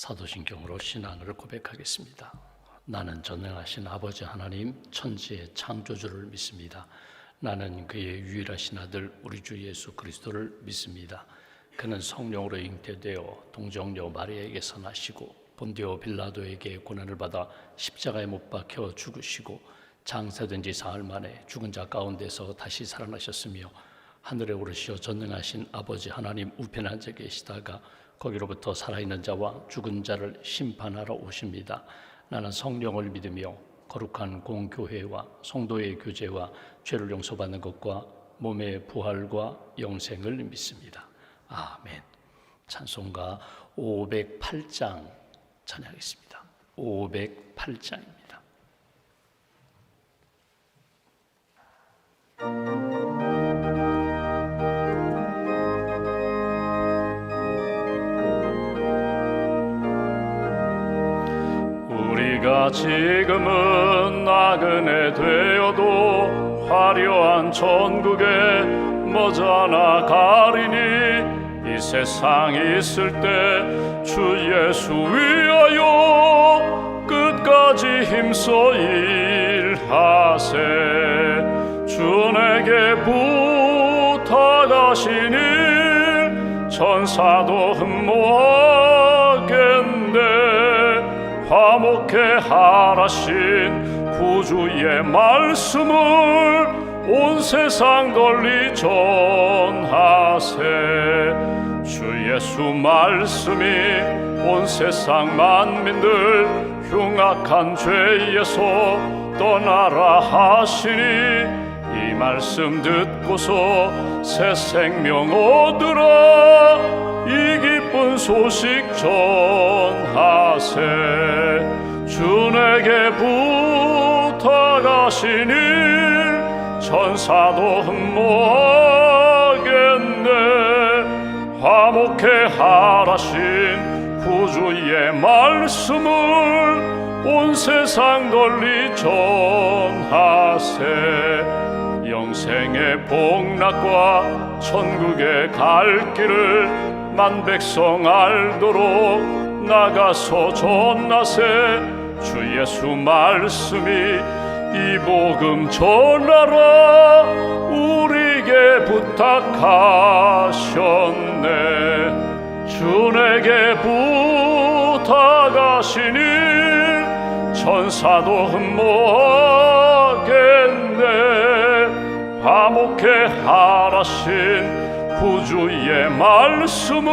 사도신경으로 신앙을 고백하겠습니다. 나는 전능하신 아버지 하나님 천지의 창조주를 믿습니다. 나는 그의 유일하신 아들 우리 주 예수 그리스도를 믿습니다. 그는 성령으로 잉태되어 동정녀 마리아에게서 나시고 본디오 빌라도에게 고난을 받아 십자가에 못 박혀 죽으시고 장사된 지 사흘 만에 죽은 자 가운데서 다시 살아나셨으며 하늘에 오르시어 전능하신 아버지 하나님 우편에 앉아 계시다가 거기로부터 살아있는 자와 죽은 자를 심판하러 오십니다. 나는 성령을 믿으며 거룩한 공교회와 성도의 교제와 죄를 용서받는 것과 몸의 부활과 영생을 믿습니다. 아멘. 찬송가 508장 찬양하겠습니다. 508장입니다. 우리가 지금은 나그네 되어도 화려한 천국에 머지않아 가리니 이 세상 있을 때 주 예수 위하여 끝까지 힘써 일하세. 주 내게 부탁하신 일 천사도 흠모하겠네. 화목해 하라신 구주의 말씀을 온 세상 널리 전하세. 주 예수 말씀이 온 세상 만민들 흉악한 죄에서 떠나라 하시니 이 말씀 듣고서 새 생명 얻으라. 이 기쁜 소식 전하세. 주 내게 부탁하신 일 천사도 흠모하겠네. 화목해 하라신 구주의 말씀을 온 세상 널리 전하세. 영생의 복락과 천국에 갈 길을 만 백성 알도록 나가서 전하세. 주 예수 말씀이 이 복음 전하라 우리에게 부탁하셨네. 주 내게 부탁하신 일 천사도 흠모하겠네. 화목해 하라신 구주의 말씀을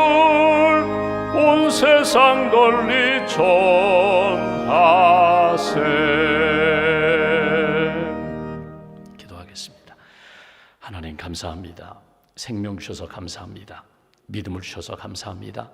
온 세상 널리 전하세. 기도하겠습니다. 하나님 감사합니다. 생명 주셔서 감사합니다. 믿음을 주셔서 감사합니다.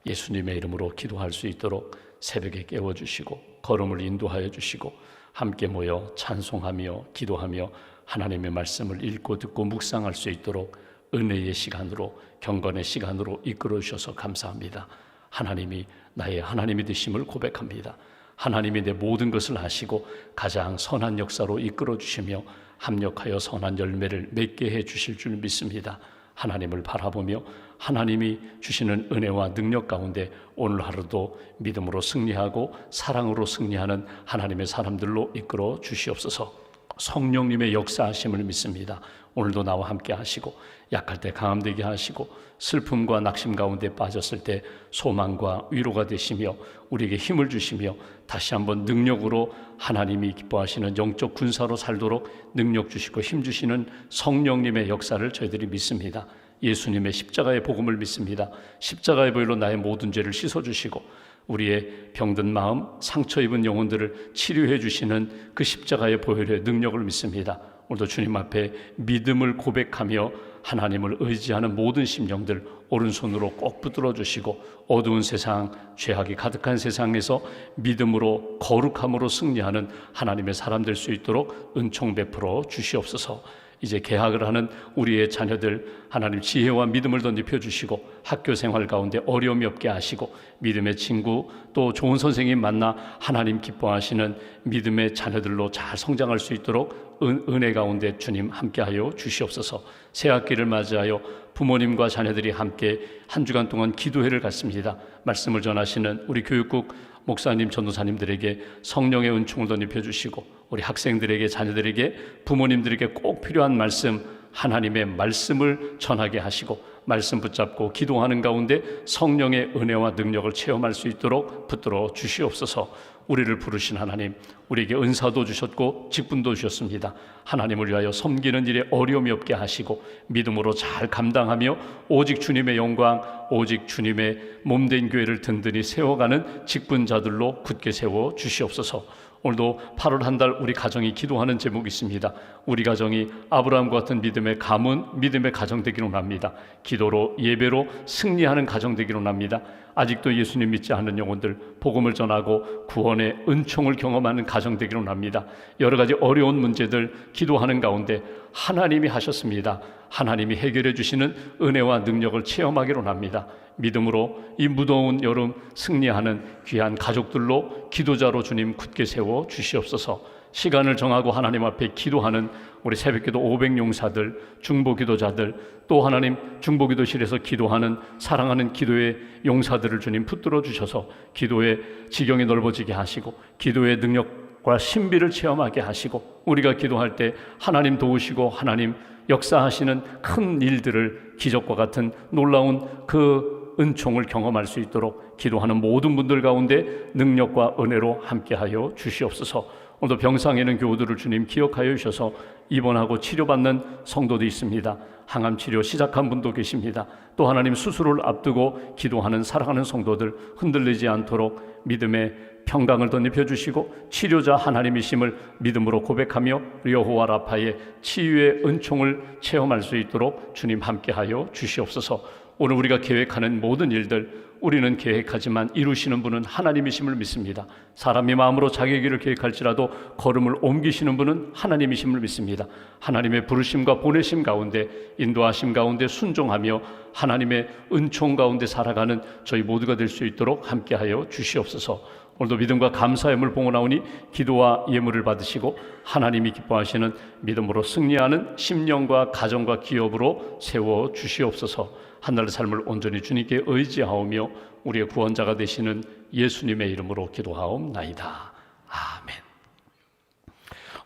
예수님의 이름으로 기도할 수 있도록 새벽에 깨워주시고 걸음을 인도하여 주시고 함께 모여 찬송하며 기도하며 하나님의 말씀을 읽고 듣고 묵상할 수 있도록 은혜의 시간으로 경건의 시간으로 이끌어 주셔서 감사합니다. 하나님이 나의 하나님이 되심을 고백합니다. 하나님이 내 모든 것을 아시고 가장 선한 역사로 이끌어 주시며 합력하여 선한 열매를 맺게 해 주실 줄 믿습니다. 하나님을 바라보며 하나님이 주시는 은혜와 능력 가운데 오늘 하루도 믿음으로 승리하고 사랑으로 승리하는 하나님의 사람들로 이끌어 주시옵소서. 성령님의 역사하심을 믿습니다. 오늘도 나와 함께 하시고 약할 때 강함되게 하시고 슬픔과 낙심 가운데 빠졌을 때 소망과 위로가 되시며 우리에게 힘을 주시며 다시 한번 능력으로 하나님이 기뻐하시는 영적 군사로 살도록 능력 주시고 힘 주시는 성령님의 역사를 저희들이 믿습니다. 예수님의 십자가의 복음을 믿습니다. 십자가의 보혈로 나의 모든 죄를 씻어주시고 우리의 병든 마음, 상처 입은 영혼들을 치료해 주시는 그 십자가의 보혈의 능력을 믿습니다. 오늘도 주님 앞에 믿음을 고백하며 하나님을 의지하는 모든 심령들 오른손으로 꼭 붙들어 주시고 어두운 세상, 죄악이 가득한 세상에서 믿음으로 거룩함으로 승리하는 하나님의 사람 될 수 있도록 은총 베풀어 주시옵소서. 이제 개학을 하는 우리의 자녀들 하나님 지혜와 믿음을 덧입혀 주시고 학교 생활 가운데 어려움이 없게 하시고 믿음의 친구 또 좋은 선생님 만나 하나님 기뻐하시는 믿음의 자녀들로 잘 성장할 수 있도록 은혜 가운데 주님 함께하여 주시옵소서. 새 학기를 맞이하여 부모님과 자녀들이 함께 한 주간 동안 기도회를 갖습니다. 말씀을 전하시는 우리 교육국 목사님, 전도사님들에게 성령의 은총을 덧입혀 주시고 우리 학생들에게, 자녀들에게, 부모님들에게 꼭 필요한 말씀, 하나님의 말씀을 전하게 하시고 말씀 붙잡고 기도하는 가운데 성령의 은혜와 능력을 체험할 수 있도록 붙들어 주시옵소서. 우리를 부르신 하나님, 우리에게 은사도 주셨고 직분도 주셨습니다. 하나님을 위하여 섬기는 일에 어려움이 없게 하시고 믿음으로 잘 감당하며 오직 주님의 영광, 오직 주님의 몸된 교회를 든든히 세워가는 직분자들로 굳게 세워 주시옵소서. 오늘도 8월 한 달 우리 가정이 기도하는 제목이 있습니다. 우리 가정이 아브라함과 같은 믿음의 가문, 믿음의 가정 되기로 합니다. 기도로, 예배로 승리하는 가정 되기로 합니다. 아직도 예수님 믿지 않는 영혼들 복음을 전하고 구원의 은총을 경험하는 가정 되기로 합니다. 여러 가지 어려운 문제들 기도하는 가운데 하나님이 하셨습니다. 하나님이 해결해 주시는 은혜와 능력을 체험하기로 합니다. 믿음으로 이 무더운 여름 승리하는 귀한 가족들로 기도자로 주님 굳게 세워 주시옵소서. 시간을 정하고 하나님 앞에 기도하는 우리 새벽기도 500용사들, 중보기도자들, 또 하나님 중보기도실에서 기도하는 사랑하는 기도의 용사들을 주님 붙들어 주셔서 기도의 지경이 넓어지게 하시고 기도의 능력과 신비를 체험하게 하시고 우리가 기도할 때 하나님 도우시고 하나님 역사하시는 큰 일들을 기적과 같은 놀라운 그 은총을 경험할 수 있도록 기도하는 모든 분들 가운데 능력과 은혜로 함께하여 주시옵소서. 오늘도 병상에 있는 교우들을 주님 기억하여 주셔서 입원하고 치료받는 성도도 있습니다. 항암 치료 시작한 분도 계십니다. 또 하나님 수술을 앞두고 기도하는 사랑하는 성도들 흔들리지 않도록 믿음의 평강을 덧입혀 주시고 치료자 하나님이심을 믿음으로 고백하며 여호와 라파의 치유의 은총을 체험할 수 있도록 주님 함께하여 주시옵소서. 오늘 우리가 계획하는 모든 일들 우리는 계획하지만 이루시는 분은 하나님이심을 믿습니다. 사람이 마음으로 자기 길을 계획할지라도 걸음을 옮기시는 분은 하나님이심을 믿습니다. 하나님의 부르심과 보내심 가운데 인도하심 가운데 순종하며 하나님의 은총 가운데 살아가는 저희 모두가 될 수 있도록 함께하여 주시옵소서. 오늘도 믿음과 감사의 물 봉헌하오니 기도와 예물을 받으시고 하나님이 기뻐하시는 믿음으로 승리하는 심령과 가정과 기업으로 세워 주시옵소서. 한날의 삶을 온전히 주님께 의지하오며 우리의 구원자가 되시는 예수님의 이름으로 기도하옵나이다. 아멘.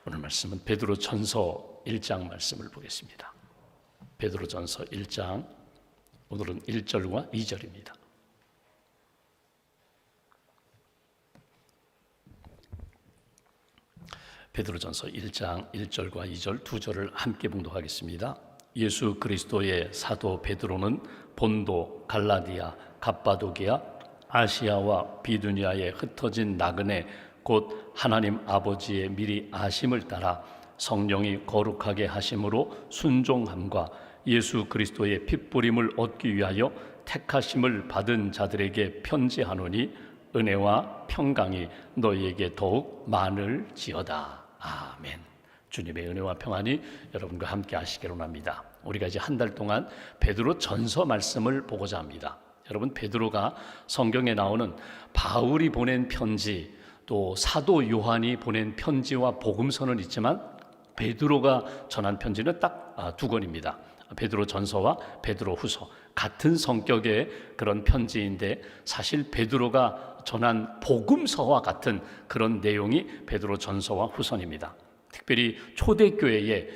오늘 말씀은 베드로전서 1장 말씀을 보겠습니다. 베드로전서 1장 오늘은 1절과 2절입니다. 베드로전서 1장 1절과 2절 두 절을 함께 봉독하겠습니다. 예수 그리스도의 사도 베드로는 본도, 갈라디아, 갑바도기아, 아시아와 비두니아에 흩어진 나그네 곧 하나님 아버지의 미리 아심을 따라 성령이 거룩하게 하심으로 순종함과 예수 그리스도의 핏부림을 얻기 위하여 택하심을 받은 자들에게 편지하노니 은혜와 평강이 너희에게 더욱 많을지어다. 아멘. 주님의 은혜와 평안이 여러분과 함께 하시기로 합니다. 우리가 이제 한 달 동안 베드로 전서 말씀을 보고자 합니다. 여러분, 베드로가 성경에 나오는 바울이 보낸 편지, 또 사도 요한이 보낸 편지와 복음서는 있지만 베드로가 전한 편지는 딱 두 권입니다. 베드로 전서와 베드로 후서, 같은 성격의 그런 편지인데 사실 베드로가 전한 복음서와 같은 그런 내용이 베드로 전서와 후서입니다. 특별히 초대교회의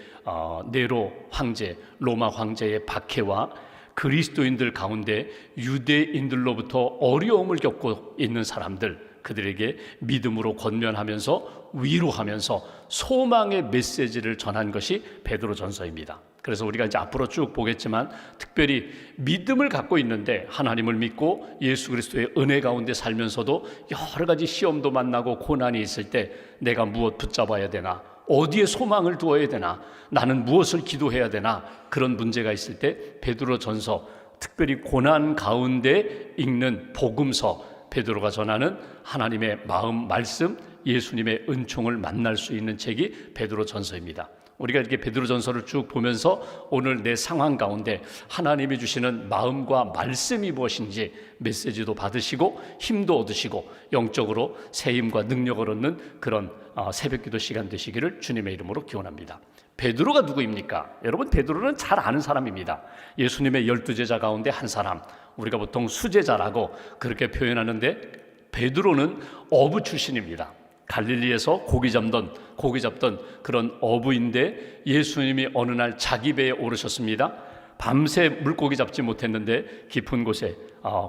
네로 황제, 로마 황제의 박해와 그리스도인들 가운데 유대인들로부터 어려움을 겪고 있는 사람들, 그들에게 믿음으로 권면하면서 위로하면서 소망의 메시지를 전한 것이 베드로 전서입니다. 그래서 우리가 이제 앞으로 쭉 보겠지만 특별히 믿음을 갖고 있는데 하나님을 믿고 예수 그리스도의 은혜 가운데 살면서도 여러 가지 시험도 만나고 고난이 있을 때 내가 무엇 붙잡아야 되나, 어디에 소망을 두어야 되나, 나는 무엇을 기도해야 되나, 그런 문제가 있을 때 베드로 전서, 특별히 고난 가운데 읽는 복음서, 베드로가 전하는 하나님의 마음 말씀, 예수님의 은총을 만날 수 있는 책이 베드로 전서입니다. 우리가 이렇게 베드로전서를 쭉 보면서 오늘 내 상황 가운데 하나님이 주시는 마음과 말씀이 무엇인지 메시지도 받으시고 힘도 얻으시고 영적으로 새 힘과 능력을 얻는 그런 새벽기도 시간 되시기를 주님의 이름으로 기원합니다. 베드로가 누구입니까? 여러분, 베드로는 잘 아는 사람입니다. 예수님의 12제자 가운데 한 사람, 우리가 보통 수제자라고 그렇게 표현하는데 베드로는 어부 출신입니다. 갈릴리에서 고기 잡던 그런 어부인데 예수님이 어느 날 자기 배에 오르셨습니다. 밤새 물고기 잡지 못했는데 깊은 곳에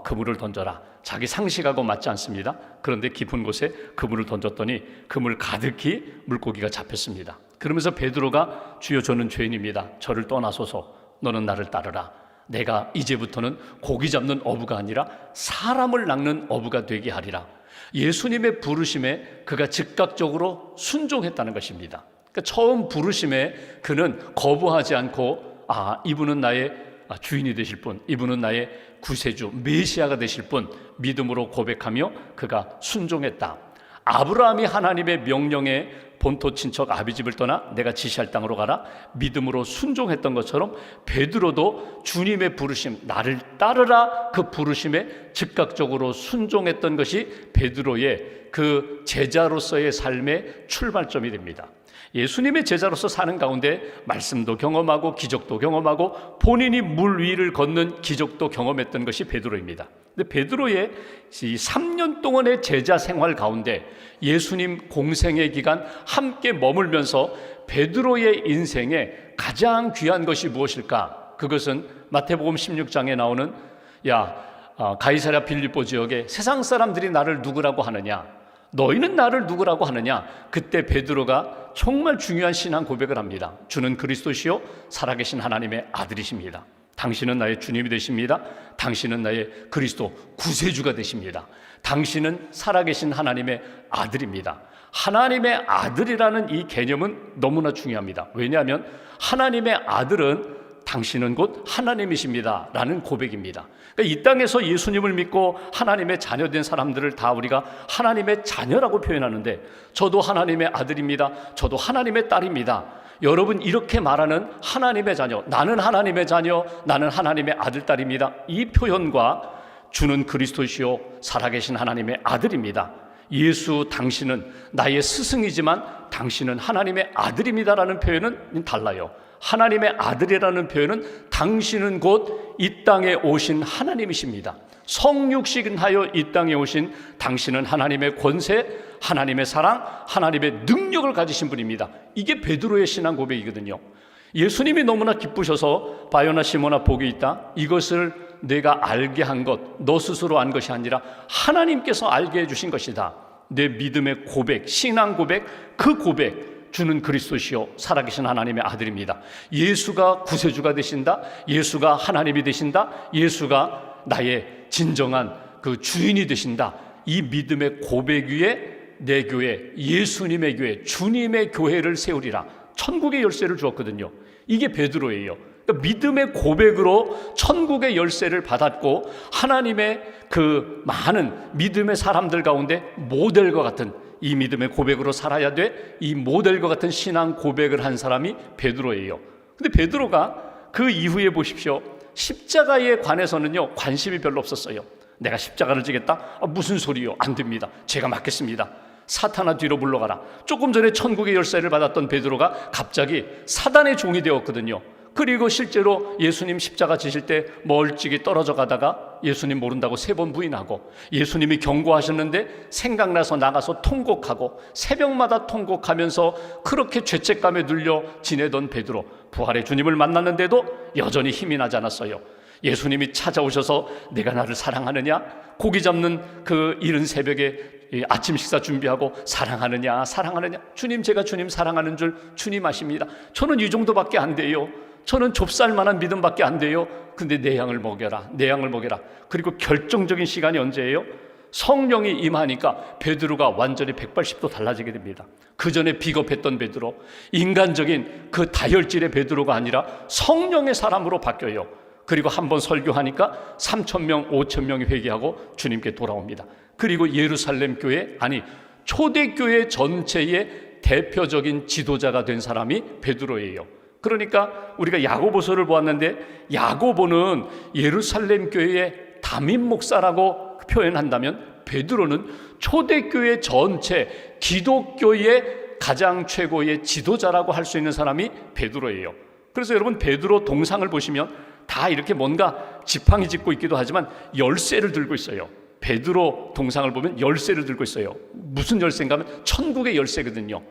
그물을 던져라. 자기 상식하고 맞지 않습니다. 그런데 깊은 곳에 그물을 던졌더니 그물 가득히 물고기가 잡혔습니다. 그러면서 베드로가 주여 저는 죄인입니다. 저를 떠나소서. 너는 나를 따르라. 내가 이제부터는 고기 잡는 어부가 아니라 사람을 낚는 어부가 되게 하리라. 예수님의 부르심에 그가 즉각적으로 순종했다는 것입니다. 그러니까 처음 부르심에 그는 거부하지 않고 이분은 나의 주인이 되실 분, 이분은 나의 구세주, 메시아가 되실 분 믿음으로 고백하며 그가 순종했다. 아브라함이 하나님의 명령에 본토 친척 아비집을 떠나 내가 지시할 땅으로 가라 믿음으로 순종했던 것처럼 베드로도 주님의 부르심 나를 따르라 그 부르심에 즉각적으로 순종했던 것이 베드로의 그 제자로서의 삶의 출발점이 됩니다. 예수님의 제자로서 사는 가운데 말씀도 경험하고 기적도 경험하고 본인이 물 위를 걷는 기적도 경험했던 것이 베드로입니다. 근데 베드로의 이 3년 동안의 제자 생활 가운데 예수님 공생의 기간 함께 머물면서 베드로의 인생에 가장 귀한 것이 무엇일까? 그것은 마태복음 16장에 나오는 가이사랴 빌립보 지역에 세상 사람들이 나를 누구라고 하느냐? 너희는 나를 누구라고 하느냐? 그때 베드로가 정말 중요한 신앙 고백을 합니다. 주는 그리스도시요 살아계신 하나님의 아들이십니다. 당신은 나의 주님이 되십니다. 당신은 나의 그리스도 구세주가 되십니다. 당신은 살아계신 하나님의 아들입니다. 하나님의 아들이라는 이 개념은 너무나 중요합니다. 왜냐하면 하나님의 아들은 당신은 곧 하나님이십니다 라는 고백입니다. 그러니까 이 땅에서 예수님을 믿고 하나님의 자녀된 사람들을 다 우리가 하나님의 자녀라고 표현하는데 저도 하나님의 아들입니다. 저도 하나님의 딸입니다. 여러분 이렇게 말하는 하나님의 자녀, 나는 하나님의 자녀, 나는 하나님의 아들, 딸입니다. 이 표현과 주는 그리스도시요 살아계신 하나님의 아들입니다. 예수 당신은 나의 스승이지만 당신은 하나님의 아들입니다라는 표현은 달라요. 하나님의 아들이라는 표현은 당신은 곧 이 땅에 오신 하나님이십니다. 성육신하여 이 땅에 오신 당신은 하나님의 권세, 하나님의 사랑, 하나님의 능력을 가지신 분입니다. 이게 베드로의 신앙 고백이거든요. 예수님이 너무나 기쁘셔서 바요나 시몬아 복이 있다. 이것을 내가 알게 한 것, 너 스스로 안 것이 아니라 하나님께서 알게 해주신 것이다. 내 믿음의 고백, 신앙 고백, 그 고백 주는 그리스도시요 살아계신 하나님의 아들입니다. 예수가 구세주가 되신다. 예수가 하나님이 되신다. 예수가 나의 진정한 그 주인이 되신다. 이 믿음의 고백 위에 내 교회, 예수님의 교회, 주님의 교회를 세우리라. 천국의 열쇠를 주었거든요. 이게 베드로예요. 그러니까 믿음의 고백으로 천국의 열쇠를 받았고 하나님의 그 많은 믿음의 사람들 가운데 모델과 같은 이 믿음의 고백으로 살아야 돼. 이 모델과 같은 신앙 고백을 한 사람이 베드로예요. 근데 베드로가 그 이후에 보십시오. 십자가에 관해서는요 관심이 별로 없었어요. 내가 십자가를 지겠다? 무슨 소리요? 안 됩니다. 제가 맡겠습니다. 사탄아 뒤로 물러가라. 조금 전에 천국의 열쇠를 받았던 베드로가 갑자기 사단의 종이 되었거든요. 그리고 실제로 예수님 십자가 지실 때 멀찍이 떨어져 가다가 예수님 모른다고 3번 부인하고 예수님이 경고하셨는데 생각나서 나가서 통곡하고 새벽마다 통곡하면서 그렇게 죄책감에 눌려 지내던 베드로, 부활의 주님을 만났는데도 여전히 힘이 나지 않았어요. 예수님이 찾아오셔서 내가 나를 사랑하느냐? 고기 잡는 그 이른 새벽에 아침 식사 준비하고 사랑하느냐? 주님, 제가 주님 사랑하는 줄 주님 아십니다. 저는 이 정도밖에 안 돼요. 저는 좁쌀만한 믿음밖에 안 돼요. 근데 내 양을 먹여라. 그리고 결정적인 시간이 언제예요? 성령이 임하니까 베드로가 완전히 180도 달라지게 됩니다. 그 전에 비겁했던 베드로, 인간적인 그 다혈질의 베드로가 아니라 성령의 사람으로 바뀌어요. 그리고 한번 설교하니까 3,000명, 5,000명이 회개하고 주님께 돌아옵니다. 그리고 예루살렘 교회, 초대교회 전체에 대표적인 지도자가 된 사람이 베드로예요. 그러니까 우리가 야고보서를 보았는데 야고보는 예루살렘 교회의 담임 목사라고 표현한다면 베드로는 초대교회 전체 기독교의 가장 최고의 지도자라고 할 수 있는 사람이 베드로예요. 그래서 여러분 베드로 동상을 보시면 다 이렇게 뭔가 지팡이 짚고 있기도 하지만 열쇠를 들고 있어요. 베드로 동상을 보면 열쇠를 들고 있어요. 무슨 열쇠인가 하면 천국의 열쇠거든요.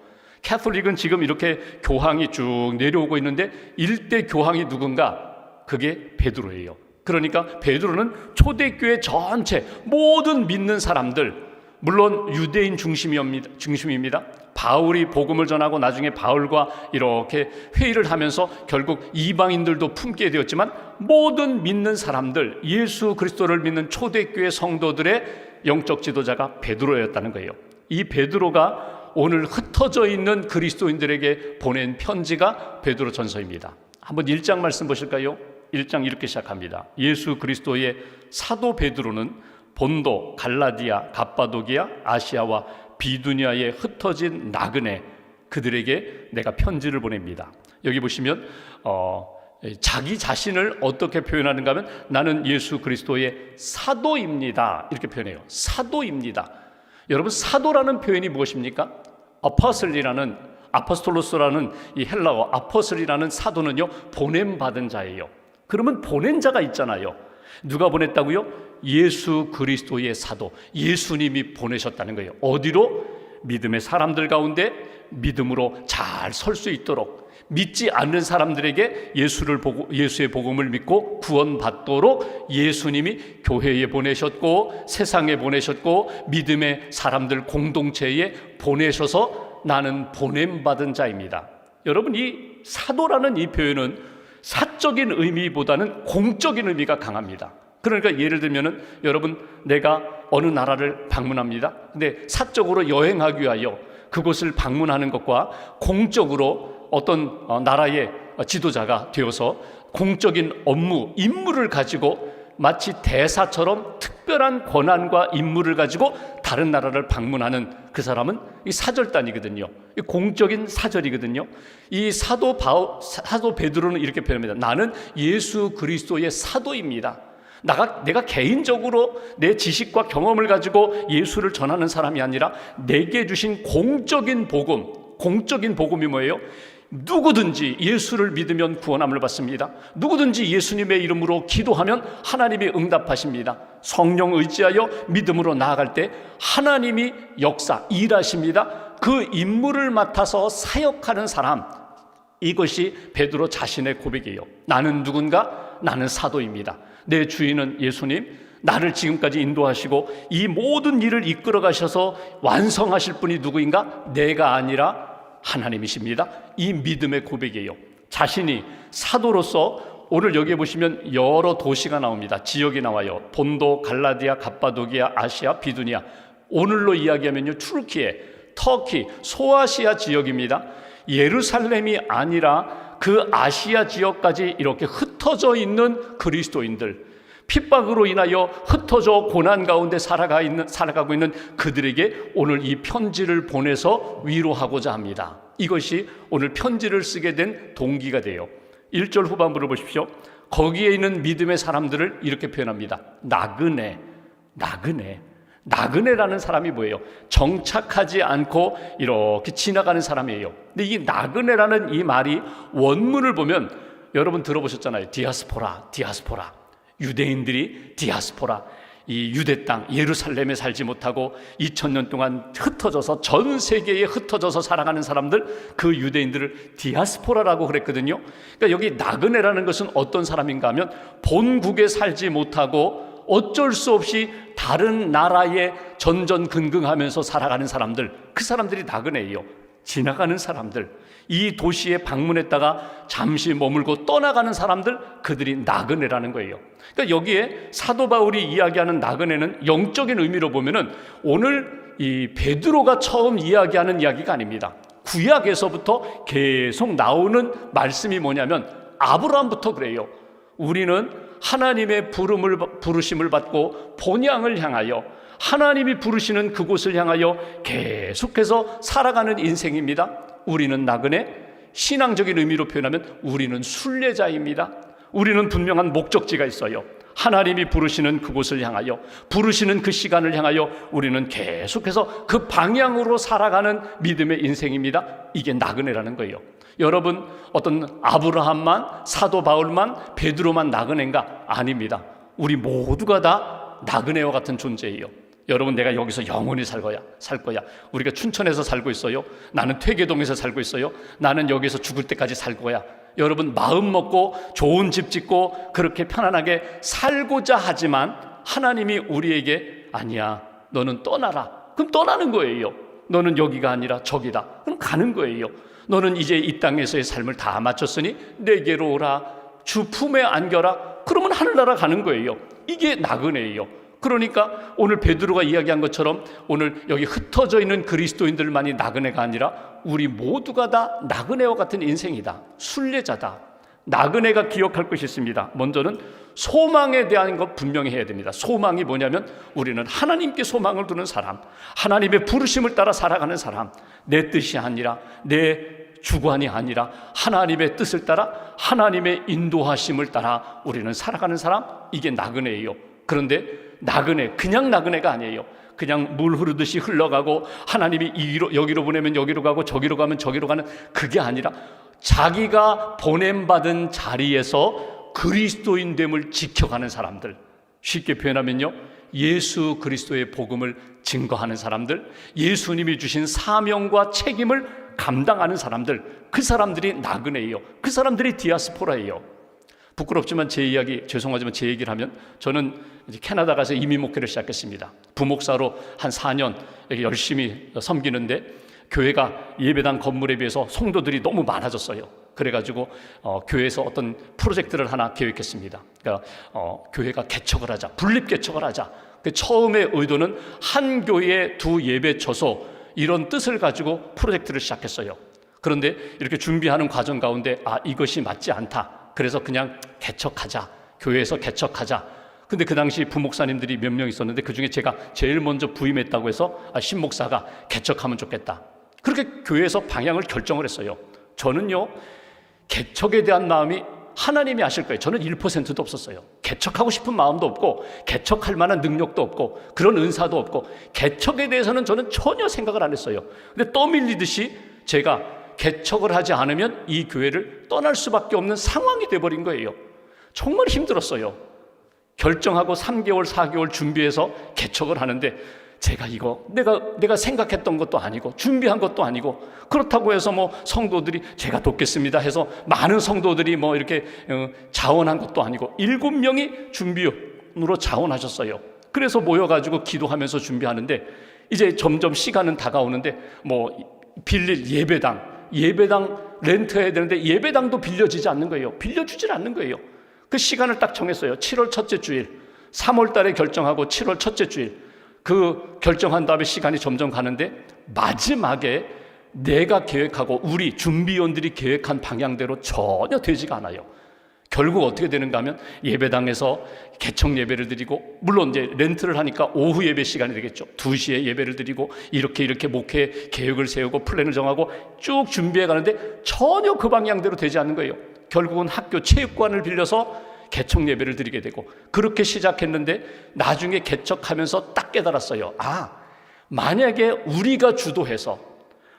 캐톨릭은 지금 이렇게 교황이 쭉 내려오고 있는데 일대 교황이 누군가? 그게 베드로예요. 그러니까 베드로는 초대교회 전체 모든 믿는 사람들, 물론 유대인 중심입니다. 바울이 복음을 전하고 나중에 바울과 이렇게 회의를 하면서 결국 이방인들도 품게 되었지만 모든 믿는 사람들, 예수 그리스도를 믿는 초대교회 성도들의 영적 지도자가 베드로였다는 거예요. 이 베드로가 오늘 흩어져 있는 그리스도인들에게 보낸 편지가 베드로 전서입니다. 한번 1장 말씀 보실까요? 1장 이렇게 시작합니다. 예수 그리스도의 사도 베드로는 본도, 갈라디아, 갑바도기아, 아시아와 비두니아에 흩어진 나그네 그들에게 내가 편지를 보냅니다. 여기 보시면 자기 자신을 어떻게 표현하는가 하면 나는 예수 그리스도의 사도입니다 이렇게 표현해요. 사도입니다. 여러분 사도라는 표현이 무엇입니까? 아포스톨로스라는 이 헬라어 아포슬이라는 사도는요 보냄받은 자예요. 그러면 보낸 자가 있잖아요. 누가 보냈다고요? 예수 그리스도의 사도, 예수님이 보내셨다는 거예요. 어디로? 믿음의 사람들 가운데 믿음으로 잘 설 수 있도록, 믿지 않는 사람들에게 예수의 복음을 믿고 구원받도록 예수님이 교회에 보내셨고 세상에 보내셨고 믿음의 사람들 공동체에 보내셔서 나는 보냄받은 자입니다. 여러분 이 사도라는 이 표현은 사적인 의미보다는 공적인 의미가 강합니다. 그러니까 예를 들면은 여러분 내가 어느 나라를 방문합니다. 근데 사적으로 여행하기 위하여 그곳을 방문하는 것과 공적으로 어떤 나라의 지도자가 되어서 공적인 업무, 임무를 가지고 마치 대사처럼 특별한 권한과 임무를 가지고 다른 나라를 방문하는 그 사람은 이 사절단이거든요. 이 공적인 사절이거든요. 이 사도 베드로는 이렇게 표현합니다. 나는 예수 그리스도의 사도입니다. 내가 개인적으로 내 지식과 경험을 가지고 예수를 전하는 사람이 아니라 내게 주신 공적인 복음이 뭐예요? 누구든지 예수를 믿으면 구원함을 받습니다. 누구든지 예수님의 이름으로 기도하면 하나님이 응답하십니다. 성령 의지하여 믿음으로 나아갈 때 하나님이 일하십니다. 그 임무를 맡아서 사역하는 사람, 이것이 베드로 자신의 고백이에요. 나는 누군가? 나는 사도입니다. 내 주인은 예수님, 나를 지금까지 인도하시고 이 모든 일을 이끌어 가셔서 완성하실 분이 누구인가? 내가 아니라 하나님이십니다. 이 믿음의 고백이에요. 자신이 사도로서 오늘 여기에 보시면 여러 도시가 나옵니다. 지역이 나와요. 본도, 갈라디아, 갑바도기아, 아시아, 비두니아. 오늘로 이야기하면요 튀르키예, 터키, 소아시아 지역입니다. 예루살렘이 아니라 그 아시아 지역까지 이렇게 흩어져 있는 그리스도인들, 핍박으로 인하여 흩어져 고난 가운데 살아가고 있는 그들에게 오늘 이 편지를 보내서 위로하고자 합니다. 이것이 오늘 편지를 쓰게 된 동기가 돼요. 1절 후반부를 보십시오. 거기에 있는 믿음의 사람들을 이렇게 표현합니다. 나그네라는 사람이 뭐예요? 정착하지 않고 이렇게 지나가는 사람이에요. 근데 이 나그네라는 이 말이 원문을 보면 여러분 들어보셨잖아요. 디아스포라. 유대인들이 디아스포라, 이 유대 땅 예루살렘에 살지 못하고 2000년 동안 흩어져서 전 세계에 흩어져서 살아가는 사람들, 그 유대인들을 디아스포라라고 그랬거든요. 그러니까 여기 나그네라는 것은 어떤 사람인가 하면 본국에 살지 못하고 어쩔 수 없이 다른 나라에 전전긍긍하면서 살아가는 사람들, 그 사람들이 나그네예요. 지나가는 사람들, 이 도시에 방문했다가 잠시 머물고 떠나가는 사람들, 그들이 나그네라는 거예요. 그러니까 여기에 사도 바울이 이야기하는 나그네는 영적인 의미로 보면은 오늘 이 베드로가 처음 이야기하는 이야기가 아닙니다. 구약에서부터 계속 나오는 말씀이 뭐냐면 아브라함부터 그래요. 우리는 하나님의 부르심을 받고 본향을 향하여 하나님이 부르시는 그곳을 향하여 계속해서 살아가는 인생입니다. 우리는 나그네, 신앙적인 의미로 표현하면 우리는 순례자입니다. 우리는 분명한 목적지가 있어요. 하나님이 부르시는 그곳을 향하여, 부르시는 그 시간을 향하여 우리는 계속해서 그 방향으로 살아가는 믿음의 인생입니다. 이게 나그네라는 거예요. 여러분, 어떤 아브라함만, 사도 바울만, 베드로만 나그네인가? 아닙니다. 우리 모두가 다 나그네와 같은 존재예요. 여러분, 내가 여기서 영원히 살 거야. 우리가 춘천에서 살고 있어요. 나는 퇴계동에서 살고 있어요. 나는 여기서 죽을 때까지 살 거야. 여러분, 마음 먹고 좋은 집 짓고 그렇게 편안하게 살고자 하지만 하나님이 우리에게 아니야, 너는 떠나라. 그럼 떠나는 거예요. 너는 여기가 아니라 저기다. 그럼 가는 거예요. 너는 이제 이 땅에서의 삶을 다 마쳤으니 내게로 오라. 주 품에 안겨라. 그러면 하늘나라 가는 거예요. 이게 나그네예요. 그러니까 오늘 베드로가 이야기한 것처럼 오늘 여기 흩어져 있는 그리스도인들만이 나그네가 아니라 우리 모두가 다 나그네와 같은 인생이다. 순례자다. 나그네가 기억할 것이 있습니다. 먼저는 소망에 대한 것 분명히 해야 됩니다. 소망이 뭐냐면 우리는 하나님께 소망을 두는 사람, 하나님의 부르심을 따라 살아가는 사람, 내 뜻이 아니라 내 주관이 아니라 하나님의 뜻을 따라 하나님의 인도하심을 따라 우리는 살아가는 사람, 이게 나그네예요. 그런데 나그네, 그냥 나그네가 아니에요. 그냥 물 흐르듯이 흘러가고 하나님이 여기로 보내면 여기로 가고 저기로 가면 저기로 가는, 그게 아니라 자기가 보냄받은 자리에서 그리스도인됨을 지켜가는 사람들, 쉽게 표현하면요, 예수 그리스도의 복음을 증거하는 사람들, 예수님이 주신 사명과 책임을 감당하는 사람들, 그 사람들이 나그네예요. 그 사람들이 디아스포라예요. 부끄럽지만 제 이야기, 죄송하지만 제 얘기를 하면 저는 이제 캐나다 가서 이민 목회를 시작했습니다. 부목사로 한 4년 열심히 섬기는데 교회가 예배당 건물에 비해서 성도들이 너무 많아졌어요. 그래가지고 교회에서 어떤 프로젝트를 하나 계획했습니다. 그러니까 교회가 개척을 하자, 분립 개척을 하자. 처음에 의도는 한 교회에 두 예배 처소, 이런 뜻을 가지고 프로젝트를 시작했어요. 그런데 이렇게 준비하는 과정 가운데 이것이 맞지 않다. 그래서 그냥 개척하자, 교회에서 개척하자. 근데 그 당시 부목사님들이 몇 명 있었는데 그 중에 제가 제일 먼저 부임했다고 해서 신목사가 개척하면 좋겠다. 그렇게 교회에서 방향을 결정을 했어요. 저는요, 개척에 대한 마음이 하나님이 아실 거예요. 저는 1%도 없었어요. 개척하고 싶은 마음도 없고 개척할 만한 능력도 없고 그런 은사도 없고 개척에 대해서는 저는 전혀 생각을 안 했어요. 근데 떠밀리듯이 제가 개척을 하지 않으면 이 교회를 떠날 수밖에 없는 상황이 돼버린 거예요. 정말 힘들었어요. 결정하고 3개월, 4개월 준비해서 개척을 하는데 제가 이거 내가 생각했던 것도 아니고 준비한 것도 아니고, 그렇다고 해서 뭐 성도들이 제가 돕겠습니다 해서 많은 성도들이 뭐 이렇게 자원한 것도 아니고 7명이 준비로 자원하셨어요. 그래서 모여가지고 기도하면서 준비하는데 이제 점점 시간은 다가오는데 뭐 빌릴 예배당 렌트해야 되는데 예배당도 빌려지지 않는 거예요. 빌려주질 않는 거예요. 그 시간을 딱 정했어요. 7월 첫째 주일, 3월 달에 결정하고 7월 첫째 주일, 그 결정한 다음에 시간이 점점 가는데 마지막에 내가 계획하고 우리 준비원들이 계획한 방향대로 전혀 되지가 않아요. 결국 어떻게 되는가 하면 예배당에서 개척 예배를 드리고, 물론 이제 렌트를 하니까 오후 예배 시간이 되겠죠. 2시에 예배를 드리고 이렇게 목회 계획을 세우고 플랜을 정하고 쭉 준비해 가는데 전혀 그 방향대로 되지 않는 거예요. 결국은 학교 체육관을 빌려서 개척 예배를 드리게 되고, 그렇게 시작했는데 나중에 개척하면서 딱 깨달았어요. 만약에 우리가 주도해서,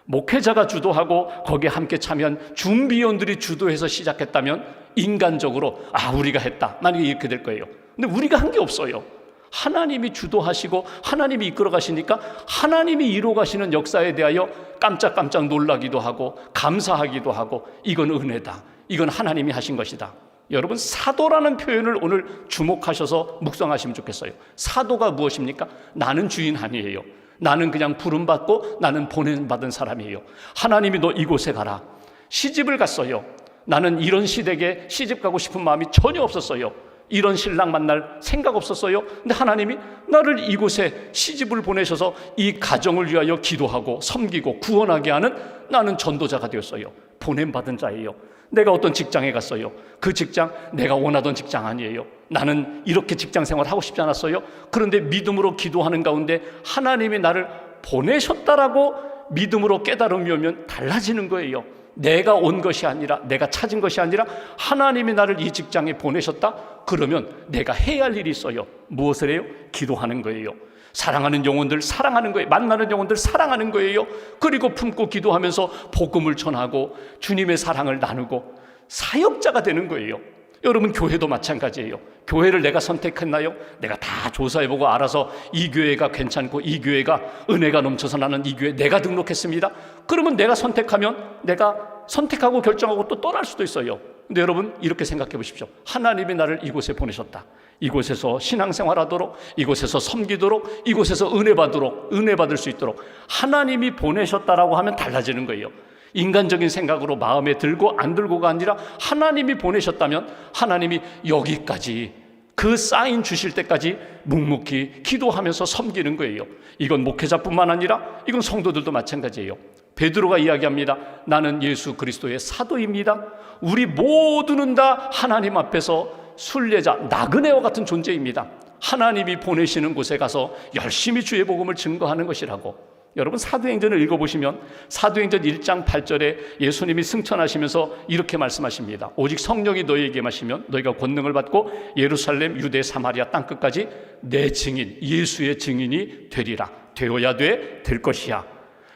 목회자가 주도하고 거기에 함께 참여한 준비원들이 주도해서 시작했다면 인간적으로 우리가 했다, 만약에 이렇게 될 거예요. 근데 우리가 한 게 없어요. 하나님이 주도하시고 하나님이 이끌어 가시니까 하나님이 이루어 가시는 역사에 대하여 깜짝깜짝 놀라기도 하고 감사하기도 하고, 이건 은혜다, 이건 하나님이 하신 것이다. 여러분, 사도라는 표현을 오늘 주목하셔서 묵상하시면 좋겠어요. 사도가 무엇입니까? 나는 주인 아니에요. 나는 그냥 부름받고 나는 보냄받은 사람이에요. 하나님이 너 이곳에 가라. 시집을 갔어요. 나는 이런 시댁에 시집 가고 싶은 마음이 전혀 없었어요. 이런 신랑 만날 생각 없었어요. 근데 하나님이 나를 이곳에 시집을 보내셔서 이 가정을 위하여 기도하고 섬기고 구원하게 하는 나는 전도자가 되었어요. 보냄받은 자예요. 내가 어떤 직장에 갔어요. 그 직장 내가 원하던 직장 아니에요. 나는 이렇게 직장 생활 하고 싶지 않았어요. 그런데 믿음으로 기도하는 가운데 하나님이 나를 보내셨다라고 믿음으로 깨달음이 오면 달라지는 거예요. 내가 온 것이 아니라, 내가 찾은 것이 아니라 하나님이 나를 이 직장에 보내셨다? 그러면 내가 해야 할 일이 있어요. 무엇을 해요? 기도하는 거예요. 사랑하는 영혼들 사랑하는 거예요. 만나는 영혼들 사랑하는 거예요. 그리고 품고 기도하면서 복음을 전하고 주님의 사랑을 나누고 사역자가 되는 거예요. 여러분, 교회도 마찬가지예요. 교회를 내가 선택했나요? 내가 다 조사해보고 알아서 이 교회가 괜찮고 이 교회가 은혜가 넘쳐서 나는 이 교회 내가 등록했습니다. 그러면 내가 선택하면 내가 선택하고 결정하고 또 떠날 수도 있어요. 근데 여러분, 이렇게 생각해 보십시오. 하나님이 나를 이곳에 보내셨다. 이곳에서 신앙생활하도록, 이곳에서 섬기도록, 이곳에서 은혜 받을 수 있도록 하나님이 보내셨다라고 하면 달라지는 거예요. 인간적인 생각으로 마음에 들고 안 들고가 아니라 하나님이 보내셨다면 하나님이 여기까지 그 사인 주실 때까지 묵묵히 기도하면서 섬기는 거예요. 이건 목회자뿐만 아니라 이건 성도들도 마찬가지예요. 베드로가 이야기합니다. 나는 예수 그리스도의 사도입니다. 우리 모두는 다 하나님 앞에서 순례자, 나그네와 같은 존재입니다. 하나님이 보내시는 곳에 가서 열심히 주의 복음을 증거하는 것이라고. 여러분, 사도행전을 읽어보시면 사도행전 1장 8절에 예수님이 승천하시면서 이렇게 말씀하십니다. 오직 성령이 너희에게 마시면 너희가 권능을 받고 예루살렘, 유대, 사마리아 땅끝까지 내 증인, 예수의 증인이 되리라. 되어야 될 것이야.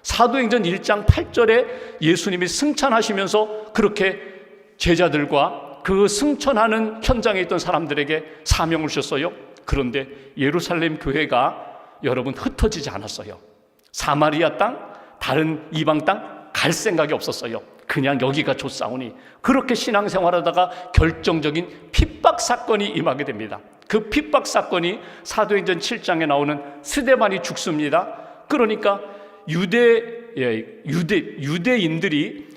사도행전 1장 8절에 예수님이 승천하시면서 그렇게 제자들과 그 승천하는 현장에 있던 사람들에게 사명을 주셨어요. 그런데 예루살렘 교회가 여러분 흩어지지 않았어요. 사마리아 땅, 다른 이방 땅 갈 생각이 없었어요. 그냥 여기가 좋사오니. 그렇게 신앙생활하다가 결정적인 핍박 사건이 임하게 됩니다. 그 핍박 사건이 사도행전 7장에 나오는 스데반이 죽습니다. 그러니까 유대인들이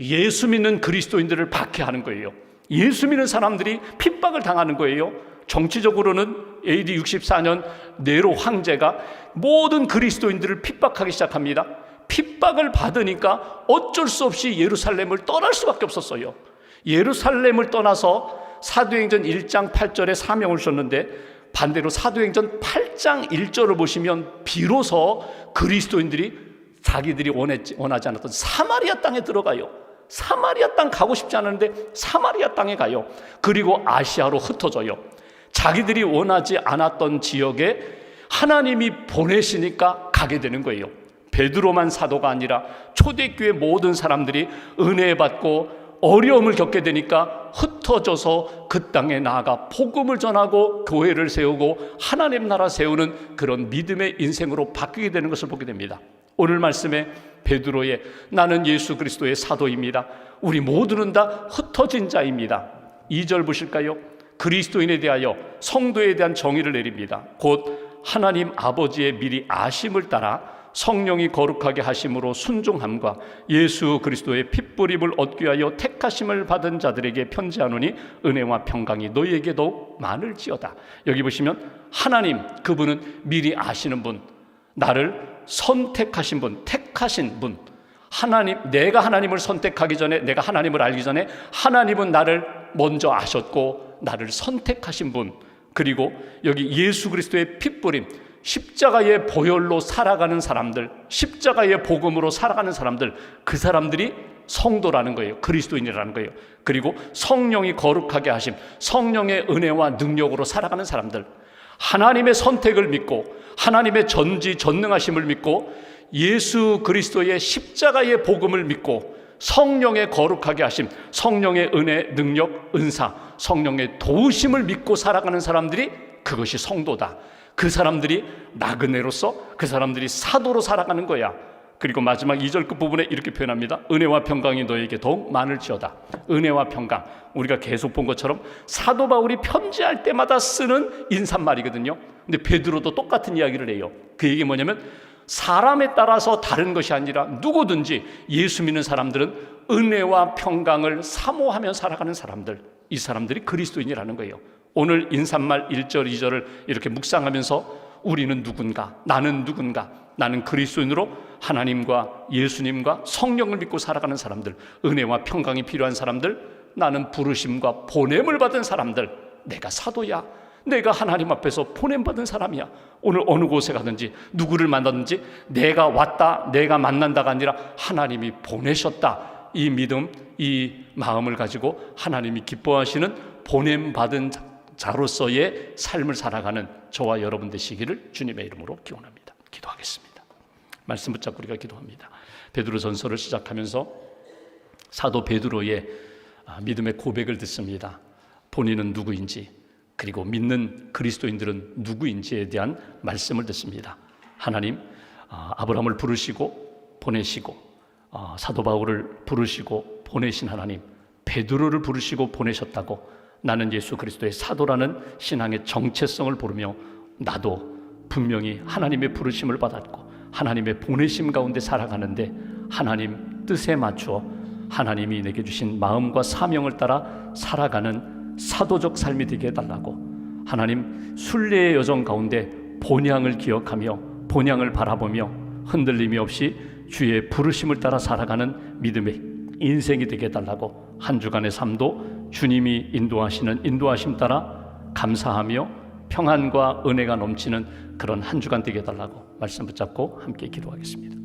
예수 믿는 그리스도인들을 박해하는 거예요. 예수 믿는 사람들이 핍박을 당하는 거예요. 정치적으로는 AD 64년 네로 황제가 모든 그리스도인들을 핍박하기 시작합니다. 핍박을 받으니까 어쩔 수 없이 예루살렘을 떠날 수밖에 없었어요. 예루살렘을 떠나서 사도행전 1장 8절에 사명을 주셨는데, 반대로 사도행전 8장 1절을 보시면 비로소 그리스도인들이 자기들이 원하지 않았던 사마리아 땅에 들어가요. 사마리아 땅 가고 싶지 않은데 사마리아 땅에 가요. 그리고 아시아로 흩어져요. 자기들이 원하지 않았던 지역에 하나님이 보내시니까 가게 되는 거예요. 베드로만 사도가 아니라 초대교회 모든 사람들이 은혜 받고 어려움을 겪게 되니까 흩어져서 그 땅에 나아가 복음을 전하고 교회를 세우고 하나님 나라 세우는 그런 믿음의 인생으로 바뀌게 되는 것을 보게 됩니다. 오늘 말씀에 베드로의 나는 예수 그리스도의 사도입니다. 우리 모두는 다 흩어진 자입니다. 2절 보실까요? 그리스도인에 대하여 성도에 대한 정의를 내립니다. 곧 하나님 아버지의 미리 아심을 따라 성령이 거룩하게 하심으로 순종함과 예수 그리스도의 핏부림을 얻기 위하여 택하심을 받은 자들에게 편지하노니 은혜와 평강이 너희에게 더욱 많을지어다. 여기 보시면 하나님, 그분은 미리 아시는 분, 나를 선택하신 분, 택하신 분. 하나님, 내가 하나님을 선택하기 전에, 내가 하나님을 알기 전에 하나님은 나를 먼저 아셨고 나를 선택하신 분. 그리고 여기 예수 그리스도의 핏부림, 십자가의 보혈로 살아가는 사람들, 십자가의 복음으로 살아가는 사람들, 그 사람들이 성도라는 거예요. 그리스도인이라는 거예요. 그리고 성령이 거룩하게 하심, 성령의 은혜와 능력으로 살아가는 사람들, 하나님의 선택을 믿고 하나님의 전지전능하심을 믿고 예수 그리스도의 십자가의 복음을 믿고 성령의 거룩하게 하심, 성령의 은혜, 능력, 은사, 성령의 도우심을 믿고 살아가는 사람들이 그것이 성도다. 그 사람들이 나그네로서, 그 사람들이 사도로 살아가는 거야. 그리고 마지막 2절 끝부분에 이렇게 표현합니다. 은혜와 평강이 너에게 더욱 많을지어다. 은혜와 평강, 우리가 계속 본 것처럼 사도 바울이 편지할 때마다 쓰는 인사말이거든요. 근데 베드로도 똑같은 이야기를 해요. 그 얘기 뭐냐면 사람에 따라서 다른 것이 아니라 누구든지 예수 믿는 사람들은 은혜와 평강을 사모하며 살아가는 사람들, 이 사람들이 그리스도인이라는 거예요. 오늘 인사말 1절 2절을 이렇게 묵상하면서 우리는 누군가, 나는 누군가, 나는 그리스도인으로 하나님과 예수님과 성령을 믿고 살아가는 사람들, 은혜와 평강이 필요한 사람들, 나는 부르심과 보냄을 받은 사람들, 내가 사도야, 내가 하나님 앞에서 보냄받은 사람이야. 오늘 어느 곳에 가든지 누구를 만나든지 내가 왔다, 내가 만난다가 아니라 하나님이 보내셨다, 이 믿음, 이 마음을 가지고 하나님이 기뻐하시는 보냄받은 자로서의 삶을 살아가는 저와 여러분 되시기를 주님의 이름으로 기원합니다. 기도하겠습니다. 말씀 붙잡고 우리가 기도합니다. 베드로전서를 시작하면서 사도 베드로의 믿음의 고백을 듣습니다. 본인은 누구인지, 그리고 믿는 그리스도인들은 누구인지에 대한 말씀을 듣습니다. 하나님, 아브라함을 부르시고 보내시고, 사도 바울을 부르시고 보내신 하나님, 베드로를 부르시고 보내셨다고, 나는 예수 그리스도의 사도라는 신앙의 정체성을 부르며 나도 분명히 하나님의 부르심을 받았고 하나님의 보내심 가운데 살아가는데 하나님 뜻에 맞춰 하나님이 내게 주신 마음과 사명을 따라 살아가는 사도적 삶이 되게 해달라고, 하나님 순례의 여정 가운데 본향을 기억하며 본향을 바라보며 흔들림이 없이 주의 부르심을 따라 살아가는 믿음의 인생이 되게 해달라고, 한 주간의 삶도 주님이 인도하시는 인도하심 따라 감사하며 평안과 은혜가 넘치는 그런 한 주간 되게 해달라고 말씀 붙잡고 함께 기도하겠습니다.